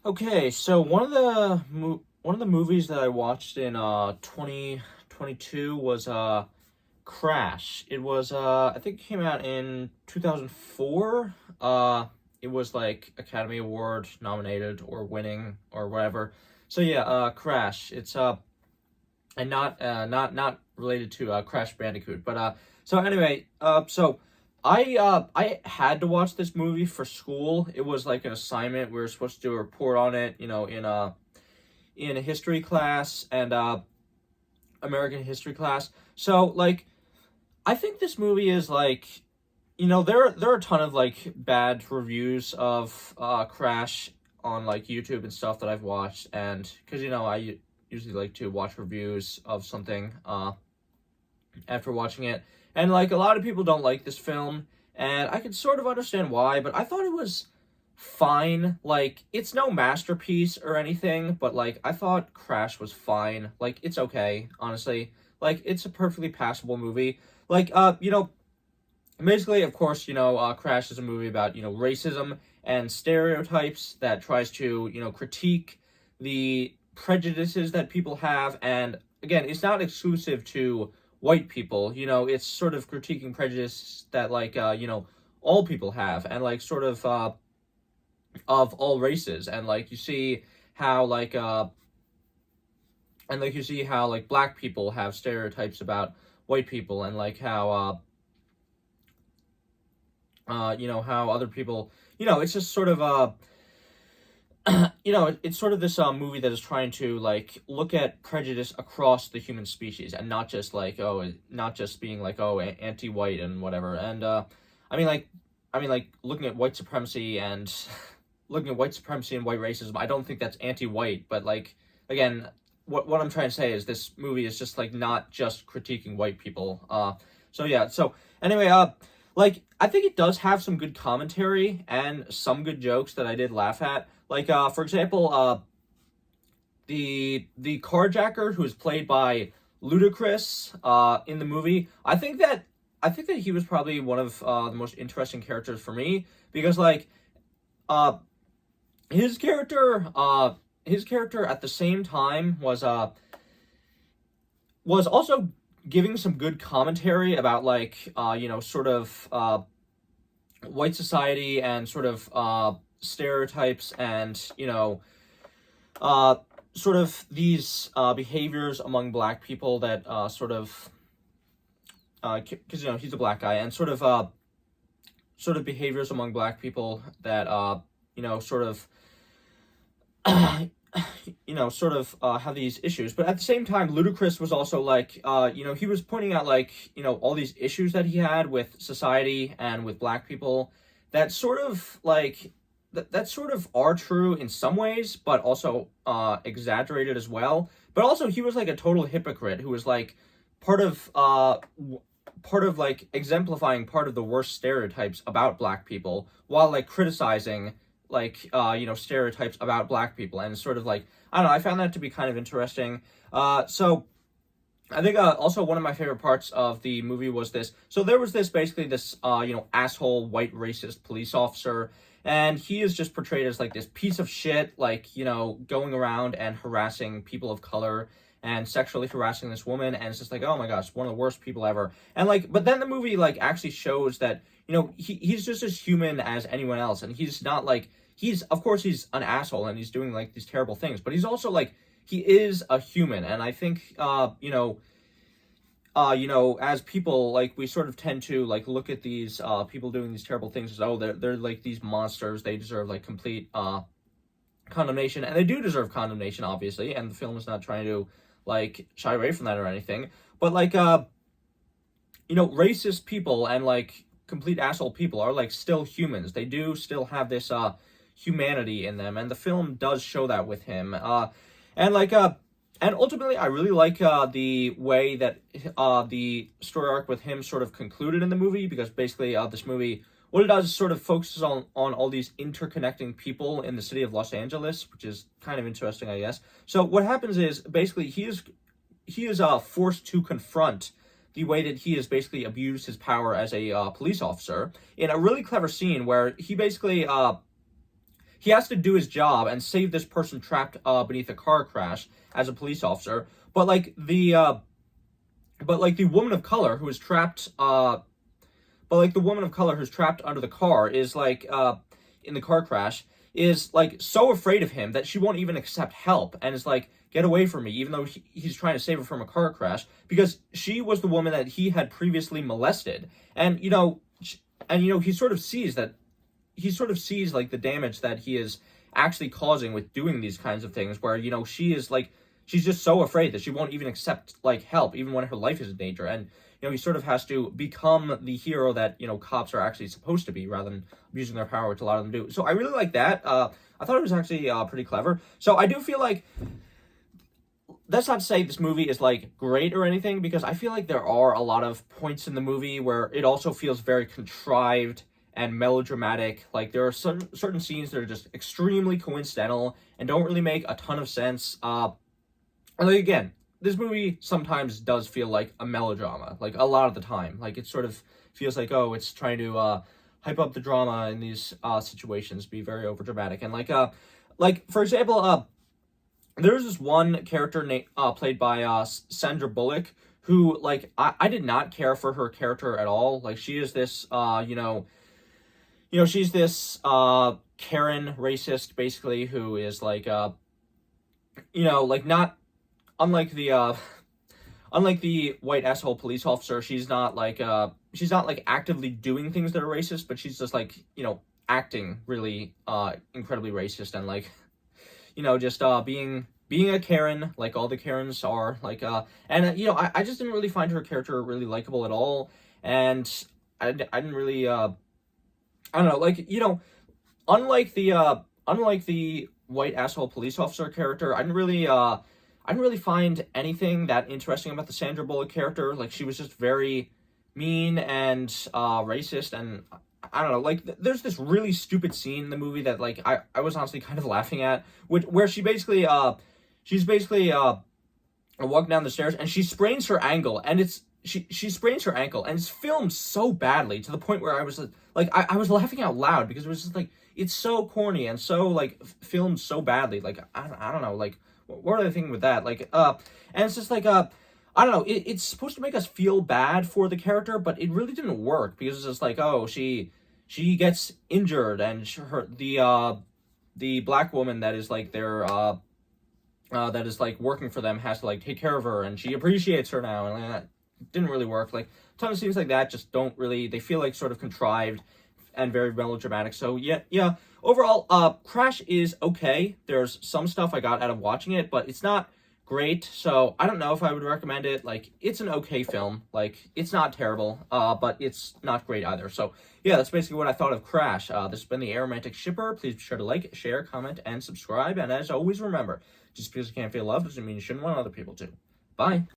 Okay, so one of the movies that I watched in 2022 was Crash. It was I think it came out in 2004. It was like Academy Award nominated or winning or whatever. So yeah, Crash. It's and not related to Crash Bandicoot. But so anyway, I had to watch this movie for school. It was like an assignment. We were supposed to do a report on it, in a history class and American history class. So like I think this movie is like, there are a ton of like bad reviews of Crash on like YouTube and stuff that I've watched, and because usually like to watch reviews of something after watching it, and like a lot of people don't like this film, and I can sort of understand why, but I thought it was fine. Like it's no masterpiece or anything, but like I thought Crash was fine. Like it's okay, honestly. Like it's a perfectly passable movie. Like basically, of course, Crash is a movie about, racism and stereotypes that tries to, critique the prejudices that people have. And again, it's not exclusive to white people, it's sort of critiquing prejudice that, like, all people have, and, like, sort of all races. And, like, you see how, like, black people have stereotypes about white people, and, like, how other people, it's just sort of it's sort of this movie that is trying to like look at prejudice across the human species, and not just like, not just being like, anti-white and whatever. And I mean like looking at white supremacy and looking at white supremacy and white racism. I don't think that's anti-white, but like, again, what I'm trying to say is this movie is just like not just critiquing white people. So yeah, so anyway, like I think it does have some good commentary and some good jokes that I did laugh at. Like for example, the carjacker, who is played by Ludacris in the movie. I think that he was probably one of the most interesting characters for me, because like uh his character at the same time was also giving some good commentary about, like, sort of white society and sort of stereotypes, and uh sort of these behaviors among black people that sort of because he's a black guy, and sort of behaviors among black people that sort of have these issues. But at the same time, Ludacris was also like, he was pointing out, like, all these issues that he had with society and with black people, that sort of like that sort of are true in some ways, but also exaggerated as well. But also, he was like a total hypocrite who was like part of like exemplifying part of the worst stereotypes about black people, while like criticizing, like, stereotypes about black people. And sort of like, I don't know, I found that to be kind of interesting. So I think also one of my favorite parts of the movie was this. So there was this asshole white racist police officer, and he is just portrayed as like this piece of shit, like, going around and harassing people of color and sexually harassing this woman. And it's just like, oh my gosh, one of the worst people ever. And like, but then the movie like actually shows that, he's just as human as anyone else, and he's not like, he's, of course, he's an asshole and he's doing like these terrible things, but he's also like, he is a human. And I think as people, like, we sort of tend to like look at these people doing these terrible things as, oh, they're like these monsters, they deserve like complete condemnation. And they do deserve condemnation, obviously, and the film is not trying to like shy away from that or anything. But like, racist people and like complete asshole people are like still humans. They do still have this humanity in them, and the film does show that with him. And like and ultimately, I really like the way that the story arc with him sort of concluded in the movie, because basically this movie, what it does is sort of focuses on all these interconnecting people in the city of Los Angeles, which is kind of interesting, I guess. So what happens is basically he is forced to confront the way that he has basically abused his power as a police officer, in a really clever scene where he basically he has to do his job and save this person trapped beneath a car crash as a police officer. But like the woman of color who is trapped who's trapped under the car is like in the car crash is like so afraid of him that she won't even accept help and is like, get away from me, even though he's trying to save her from a car crash, because she was the woman that he had previously molested. And he sort of sees like the damage that he is actually causing with doing these kinds of things, where she is like, she's just so afraid that she won't even accept like help even when her life is in danger. And he sort of has to become the hero that cops are actually supposed to be, rather than abusing their power, which a lot of them do. So I really like that. I thought it was actually pretty clever. So I do feel like, that's not to say this movie is like great or anything, because I feel like there are a lot of points in the movie where it also feels very contrived and melodramatic. Like there are certain scenes that are just extremely coincidental and don't really make a ton of sense. And like, again, this movie sometimes does feel like a melodrama, like a lot of the time. Like it sort of feels like, oh, it's trying to hype up the drama in these situations, be very overdramatic. And like for example, there's this one character played by Sandra Bullock, who like I did not care for her character at all. Like she is this she's this Karen racist, basically, who is like like not unlike the white asshole police officer. She's not like actively doing things that are racist, but she's just like acting really incredibly racist, and like just being a Karen, like all the Karens are, like I just didn't really find her character really likable at all. And I didn't really I don't know, like unlike the white asshole police officer character, I didn't really find anything that interesting about the Sandra Bullock character. Like she was just very mean and racist, and I don't know, like there's this really stupid scene in the movie that like I was honestly kind of laughing at, where she's basically walking down the stairs and she sprains her ankle, and she sprains her ankle, and it's filmed so badly to the point where I was like I was laughing out loud, because it was just like, it's so corny and so like filmed so badly. Like I don't know, like what are they thinking with that? Like and it's just like I don't know, it's supposed to make us feel bad for the character, but it really didn't work, because it's just like, oh, she gets injured, and the black woman that is like their that is like working for them has to like take care of her, and she appreciates her now, and that didn't really work. Like a ton of scenes like that just don't really, they feel like sort of contrived and very melodramatic. So yeah. Overall, Crash is okay. There's some stuff I got out of watching it, but it's not great. So I don't know if I would recommend it. Like, it's an okay film. Like, it's not terrible, but it's not great either. So yeah, that's basically what I thought of Crash. This has been the Aromantic Shipper. Please be sure to like, share, comment, and subscribe. And as always, remember, just because you can't feel love doesn't mean you shouldn't want other people to. Bye.